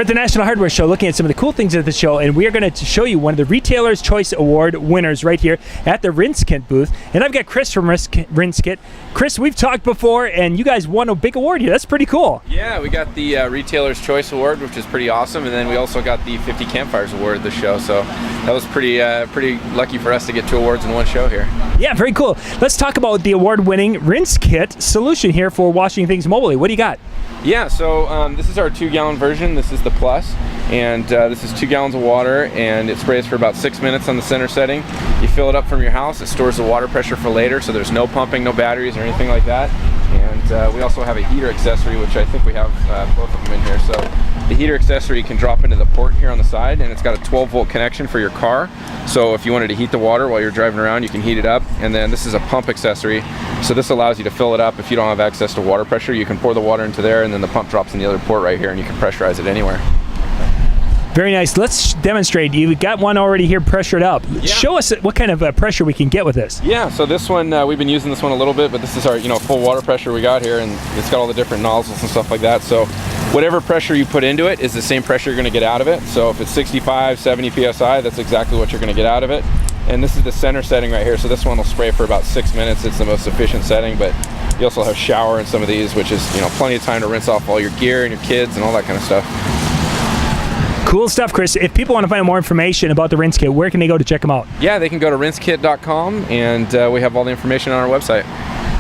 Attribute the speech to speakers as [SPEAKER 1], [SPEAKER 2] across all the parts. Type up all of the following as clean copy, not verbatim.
[SPEAKER 1] We're at the National Hardware Show looking at some of the cool things at the show, and we are going to show you one of the Retailer's Choice Award winners right here at the RinseKit booth. And I've got Chris from RinseKit. Chris, we've talked before, and you guys won a big award here. That's pretty cool.
[SPEAKER 2] Yeah, we got the Retailer's Choice Award, which is pretty awesome, and then we also got the 50 Campfires Award at the show, so that was pretty lucky for us to get 2 awards in one show here.
[SPEAKER 1] Yeah, very cool. Let's talk about the award-winning RinseKit solution here for washing things mobilely. What do you got?
[SPEAKER 2] Yeah, so this is our 2-gallon version. This is the Plus, and this is 2 gallons of water, and it sprays for about 6 minutes on the center setting. You fill it up from your house. It stores the water pressure for later, so there's no pumping, no batteries or anything like that. And we also have a heater accessory, which I think we have both of them in here. So the heater accessory can drop into the port here on the side, and it's got a 12-volt connection for your car. So if you wanted to heat the water while you're driving around, you can heat it up. And then this is a pump accessory. So this allows you to fill it up. If you don't have access to water pressure, you can pour the water into there, and then the pump drops in the other port right here, and you can pressurize it anywhere.
[SPEAKER 1] Very nice. Let's demonstrate. You've got one already here pressured up. Yeah. Show us what kind of pressure we can get with this.
[SPEAKER 2] Yeah, so this one, we've been using this one a little bit, but this is our full water pressure we got here, and it's got all the different nozzles and stuff like that. So whatever pressure you put into it is the same pressure you're going to get out of it. So if it's 65, 70 PSI, that's exactly what you're going to get out of it. And this is the center setting right here. So this one will spray for about 6 minutes. It's the most efficient setting, but you also have shower in some of these, which is plenty of time to rinse off all your gear and your kids and all that kind of stuff.
[SPEAKER 1] Cool stuff, Chris. If people want to find out more information about the RinseKit, where can they go to check them out?
[SPEAKER 2] Yeah, they can go to RinseKit.com, and we have all the information on our website.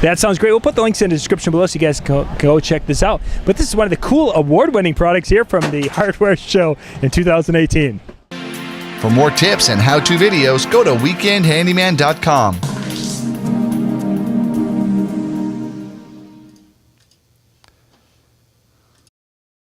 [SPEAKER 1] That sounds great. We'll put the links in the description below so you guys can go check this out. But this is one of the cool award-winning products here from the Hardware Show in 2018.
[SPEAKER 3] For more tips and how-to videos, go to weekendhandyman.com.